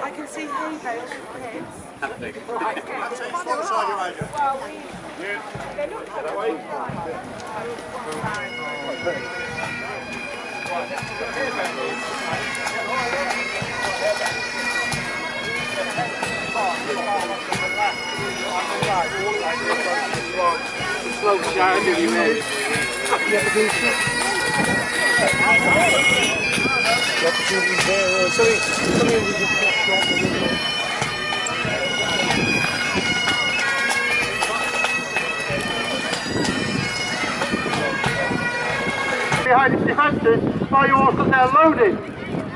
I can see hay bales for kids. Slow shower, did you mean? The opportunity's there. Something we just dropped the window. Behind his defences while you all stood there loading.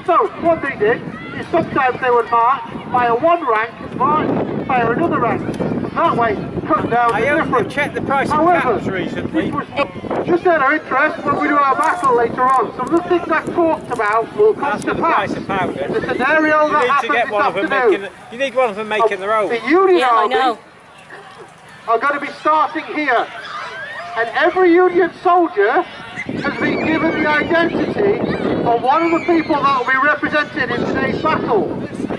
So what they did is sometimes they would march, fire one rank, march, fire another rank. That way, cut down the difference. I checked the price of caps recently. Just out of interest, when we do our battle later on, some of the things I've talked about will come to pass. The powder. The scenario that happens this afternoon. You need one of them making their own. The Union Army are going to be starting here. And every Union soldier has been given the identity of one of the people that will be represented in today's battle.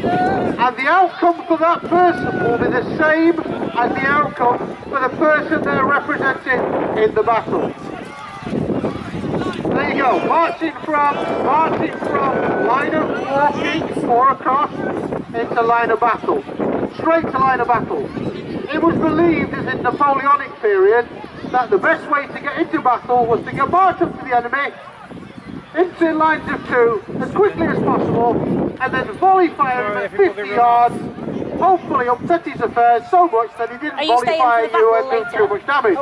And the outcome for that person will be the same as the outcome for the person they're representing in the battle. There you go, marching from line of walking or across into line of battle. Straight to line of battle. It was believed as in Napoleonic period that the best way to get into battle was to get march up to the enemy into lines of two as quickly as possible and then volley fire him at 50 yards, hopefully upset his affairs so much that he didn't volley fire you and do too much damage.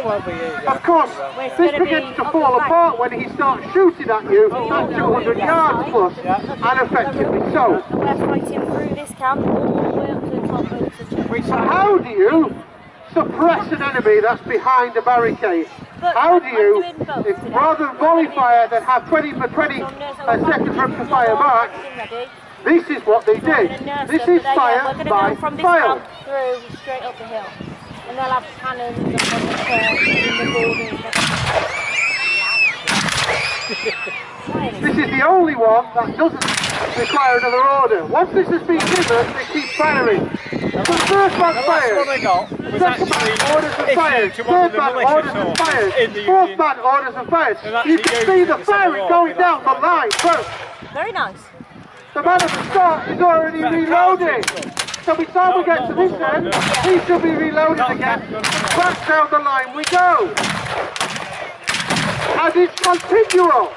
Of course, this begins to fall apart when he starts shooting at you at 200 yards plus and effectively so. We're fighting through this camp all the way up to the top of the church. So how do you suppress an enemy that's behind a barricade? How do you, if rather than volley fire then have 20 seconds for him to fire back? This is what they did. This is fire by fire. Through straight up the hill, and they'll have cannons on the church in the buildings. This is the only one that doesn't require another order. Once this has been given, they keep firing. So the first man fires, second man orders and fires, third man orders and fires, fourth man orders and fires. You can see the firing going down the line. So, very nice. the man at the start is already reloading. So by the time we get to this end, he should be reloaded again. Back down the line we go. And it's continual.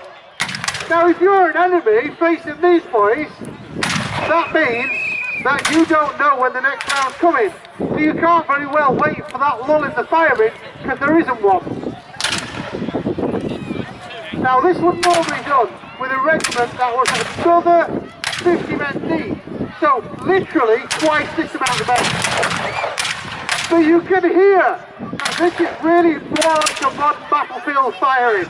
Now if you're an enemy facing these boys, that means that you don't know when the next round's coming. So you can't very well wait for that lull in the firing, because there isn't one. Now this was normally done with a regiment that was another 50 men deep. So literally twice this amount of men. So you can hear that this is really more like a modern battlefield firing.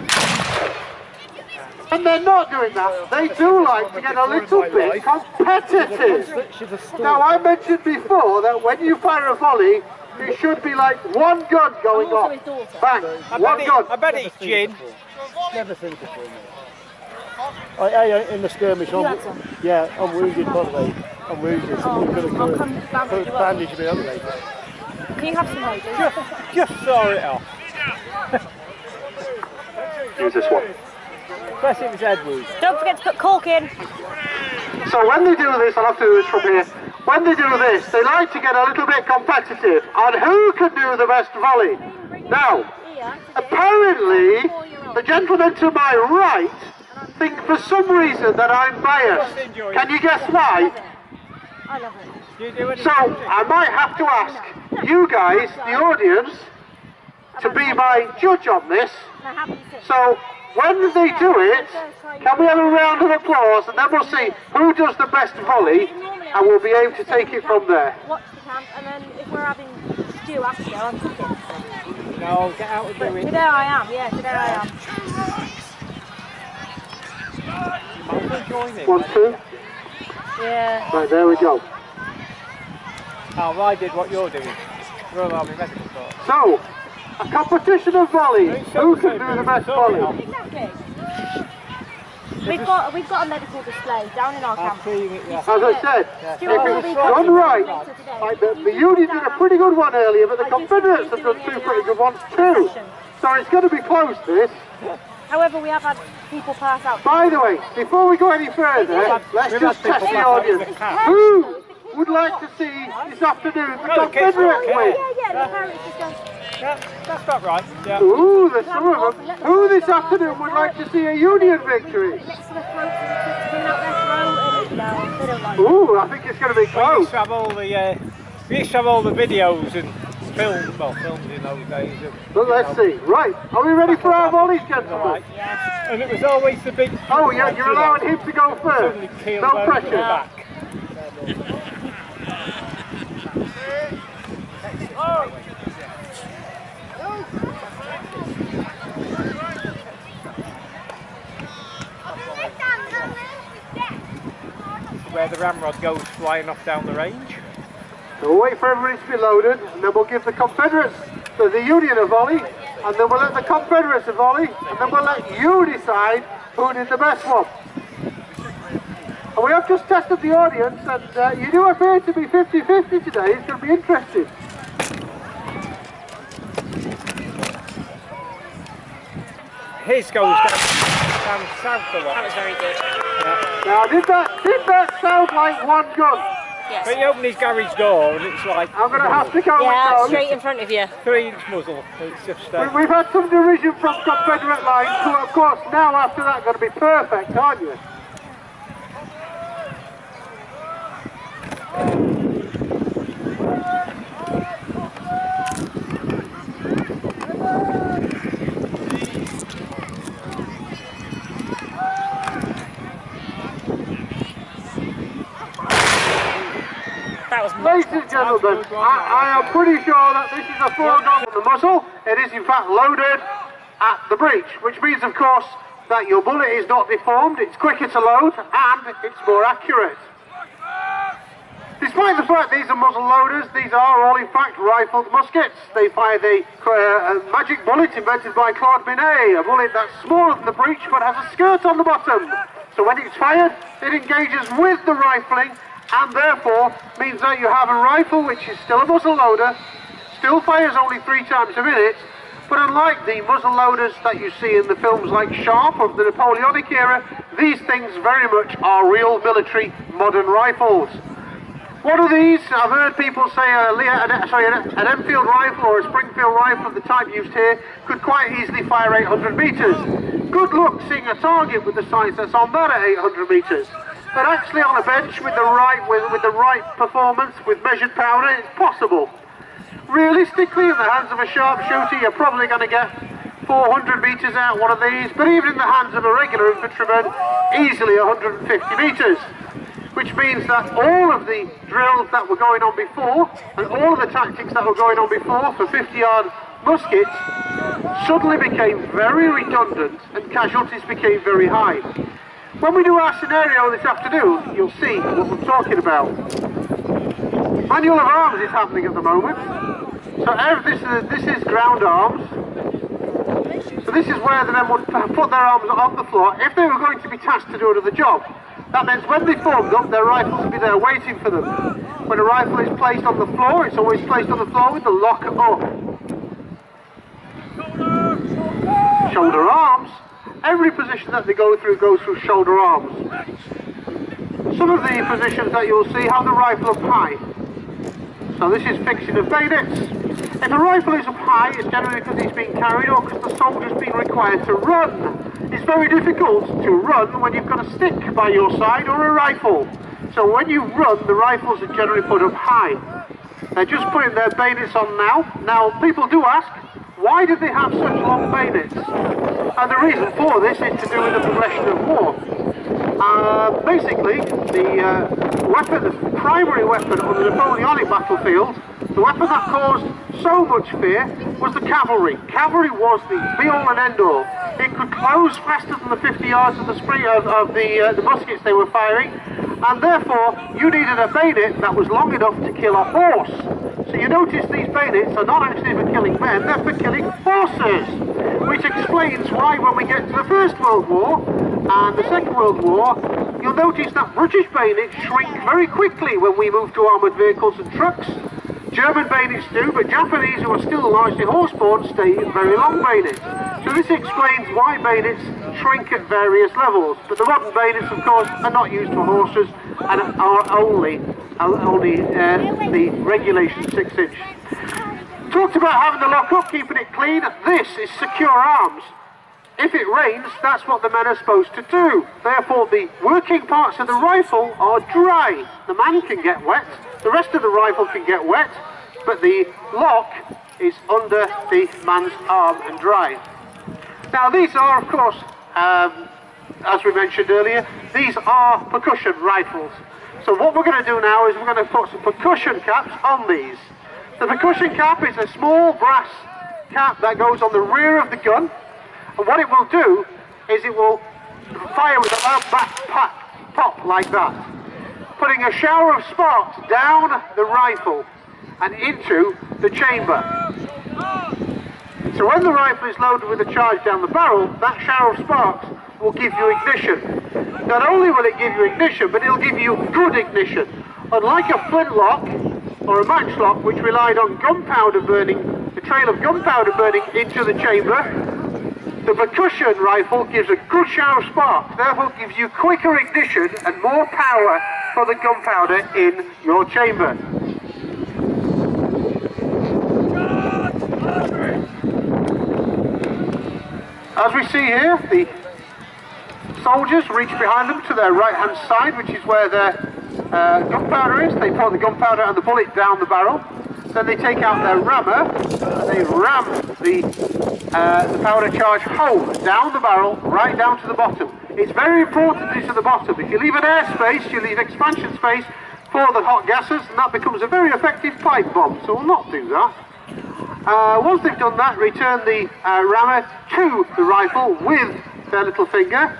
And they're not doing that. They do like to get a little bit competitive. Now I mentioned before that when you fire a volley, it should be like one gun going off. Bang, one gun. I bet it's gin. Never seen it before. In the skirmish, I'm wounded by the way. I'm wounded. So we're going to bandage me up later. Can you have some hoses? Just saw it off. Use this one. Press it with head wound. Don't forget to put cork in. So when they do this, I'll have to do this from here. When they do this, they like to get a little bit competitive on who can do the best volley. Now, apparently, the gentleman to my right think for some reason that I'm biased. Can you guess why? I love it. So I might have to ask you guys, the audience, to be my judge on this. So when they do it, can we have a round of applause and then we'll see who does the best volley and we'll be able to take it from there. Watch the camp and then if we're having stew after, I'm cooking. No, get out of the ring. Today I am, yeah, today I am. You might as well join in. 1, 2. Yeah. Right, there we go. Oh, I did what you're doing. Royal Army Medical Corps. So, a competition of volleys. Who can do the best volley? Exactly. We've got a medical display down in our camp. As I said, if Stuart it's done right, like the Union did a pretty good one earlier, but the Confederates have done 2 pretty good ones too. So it's going to be close, this. However, we have had people pass out. By the way, before we go any further, let's just test the audience. Who would like to see this afternoon the Confederates win? Yeah, the parents just don't. Yeah, that's about right. Yeah. Ooh, there's some of them. Who this afternoon would like to see a Union victory? Next to the throat, coming out their throat, and no, they don't like it. Ooh, I think it's going to be We close. used to have all the videos and films in those days. But let's see. Right, are we ready for our volleys, gentlemen? Right. And it was always the big... Oh yeah, you're allowing him to go first. No pressure. Back. Where the ramrod goes flying off down the range. So we'll wait for everybody to be loaded, and then we'll give the Confederates, so the Union a volley, and then we'll let the Confederates a volley, and then we'll let you decide who did the best one. And we have just tested the audience, and you do appear to be 50-50 today. It's going to be interesting. His goes down south a lot. That was very good. Yeah. Now, did that sound like one gun? Yes. But he opened his garage door and it's like... I'm going to have to go Yeah, with those. straight in front of you. 3-inch muzzle. It's just... We've had some derision from Confederate lines, who of course now after that going to be perfect, aren't you? Ladies and gentlemen, I am pretty sure that this is a foregone the muzzle. It is in fact loaded at the breech, which means of course that your bullet is not deformed, it's quicker to load and it's more accurate. Despite the fact these are muzzle loaders, these are all in fact rifled muskets. They fire the magic bullet invented by Claude Binet, a bullet that's smaller than the breech but has a skirt on the bottom. So when it's fired, it engages with the rifling and therefore means that you have a rifle which is still a muzzle loader, still fires only 3 times a minute, but unlike the muzzle loaders that you see in the films like Sharp of the Napoleonic era, these things very much are real military modern rifles. What are these? I've heard people say an Enfield rifle or a Springfield rifle of the type used here could quite easily fire 800 metres. Good luck seeing a target with the sights that's on that at 800 metres. But actually on a bench with the right performance, with measured powder, it's possible. Realistically, in the hands of a sharpshooter, you're probably going to get 400 metres out one of these, but even in the hands of a regular infantryman, easily 150 metres. Which means that all of the drills that were going on before, and all of the tactics that were going on before for 50-yard muskets, suddenly became very redundant and casualties became very high. When we do our scenario this afternoon, you'll see what I'm talking about. Manual of arms is happening at the moment. So this is ground arms. So this is where the men would put their arms on the floor if they were going to be tasked to do another job. That means when they formed up, their rifles would be there waiting for them. When a rifle is placed on the floor, it's always placed on the floor with the lock up. Shoulder arms. Every position that they go through goes through shoulder arms. Some of the positions that you'll see have the rifle up high. So this is fixing of bayonets. If a rifle is up high, it's generally because it's being carried or because the soldier's being required to run. It's very difficult to run when you've got a stick by your side or a rifle. So when you run, the rifles are generally put up high. They're just putting their bayonets on now. Now, people do ask, why did they have such long bayonets? And the reason for this is to do with the progression of war. Basically, the primary weapon on the Napoleonic battlefield The weapon that caused so much fear was the cavalry. Cavalry was the be-all and end-all. It could close faster than the 50 yards of the the muskets they were firing, and therefore you needed a bayonet that was long enough to kill a horse. So you notice these bayonets are not actually for killing men, they're for killing horses, which explains why when we get to the First World War and the Second World War, you'll notice that British bayonets shrink very quickly when we move to armoured vehicles and trucks. German bayonets do, but Japanese, who are still largely horseborne, stay very long bayonets. So this explains why bayonets shrink at various levels. But the modern bayonets, of course, are not used for horses and are only the regulation 6-inch. Talked about having the lock up, keeping it clean. This is secure arms. If it rains, that's what the men are supposed to do. Therefore, the working parts of the rifle are dry. The man can get wet, the rest of the rifle can get wet, but the lock is under the man's arm and dry. Now, these are, of course, as we mentioned earlier, these are percussion rifles. So what we're going to do now is we're going to put some percussion caps on these. The percussion cap is a small brass cap that goes on the rear of the gun. And what it will do is it will fire with a loud pop like that, putting a shower of sparks down the rifle and into the chamber. So when the rifle is loaded with a charge down the barrel, that shower of sparks will give you ignition. Not only will it give you ignition, but it'll give you good ignition. Unlike a flintlock or a matchlock, which relied on gunpowder burning, the trail of gunpowder burning into the chamber, the percussion rifle gives a good shower of sparks, therefore gives you quicker ignition and more power for the gunpowder in your chamber. As we see here, the soldiers reach behind them to their right hand side, which is where their gunpowder is. They pour the gunpowder and the bullet down the barrel. Then they take out their rammer and they ram the powder charge home down the barrel, right down to the bottom. It's very important it's at the bottom. If you leave an air space, you leave expansion space for the hot gases, and that becomes a very effective pipe bomb, so we'll not do that. Once they've done that, return the rammer to the rifle with their little finger.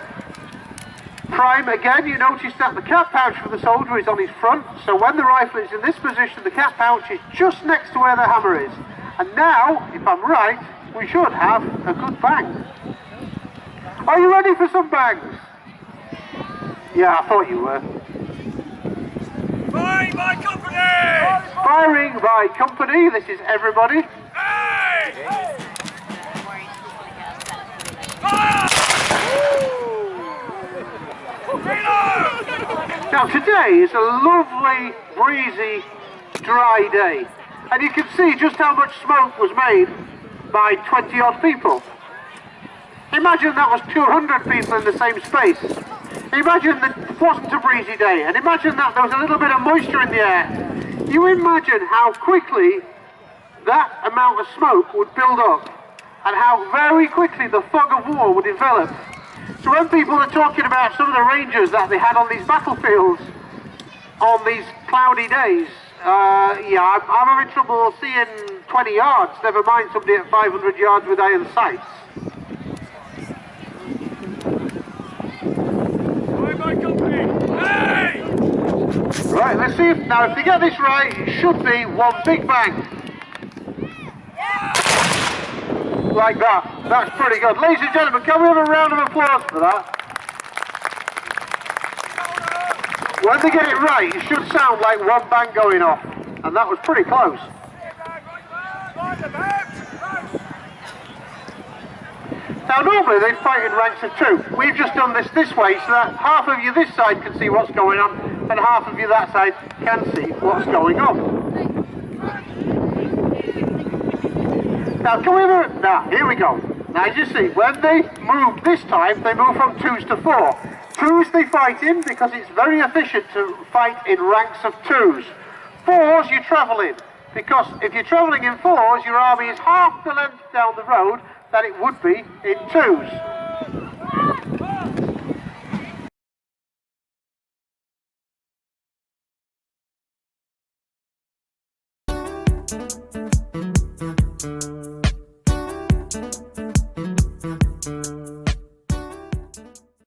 Prime again, you notice that the cap pouch for the soldier is on his front, so when the rifle is in this position, the cap pouch is just next to where the hammer is. And now, if I'm right, we should have a good bang. Are you ready for some bangs? Yeah, I thought you were. Firing by company! Firing by company, this is everybody. Hey! Fire! Now today is a lovely, breezy, dry day. And you can see just how much smoke was made by 20 odd people. Imagine that was 200 people in the same space. Imagine that it wasn't a breezy day, and imagine that there was a little bit of moisture in the air. You imagine how quickly that amount of smoke would build up, and how very quickly the fog of war would develop. So when people are talking about some of the rangers that they had on these battlefields on these cloudy days, yeah, I'm having trouble seeing 20 yards, never mind somebody at 500 yards with iron sights. Hey! Right, let's see if, now if they get this right, it should be one big bang. Like that. That's pretty good. Ladies and gentlemen, can we have a round of applause for that? When they get it right, it should sound like one bang going off. And that was pretty close. Now normally they fight in ranks of two. We've just done this way so that half of you this side can see what's going on and half of you that side can see what's going on. Now can we move? Now here we go. Now you see, when they move this time, they move from 2s to 4. 2s they fight in because it's very efficient to fight in ranks of 2s. 4s you travel in, because if you're travelling in 4s, your army is half the length down the road that it would be in 2s. Thank you.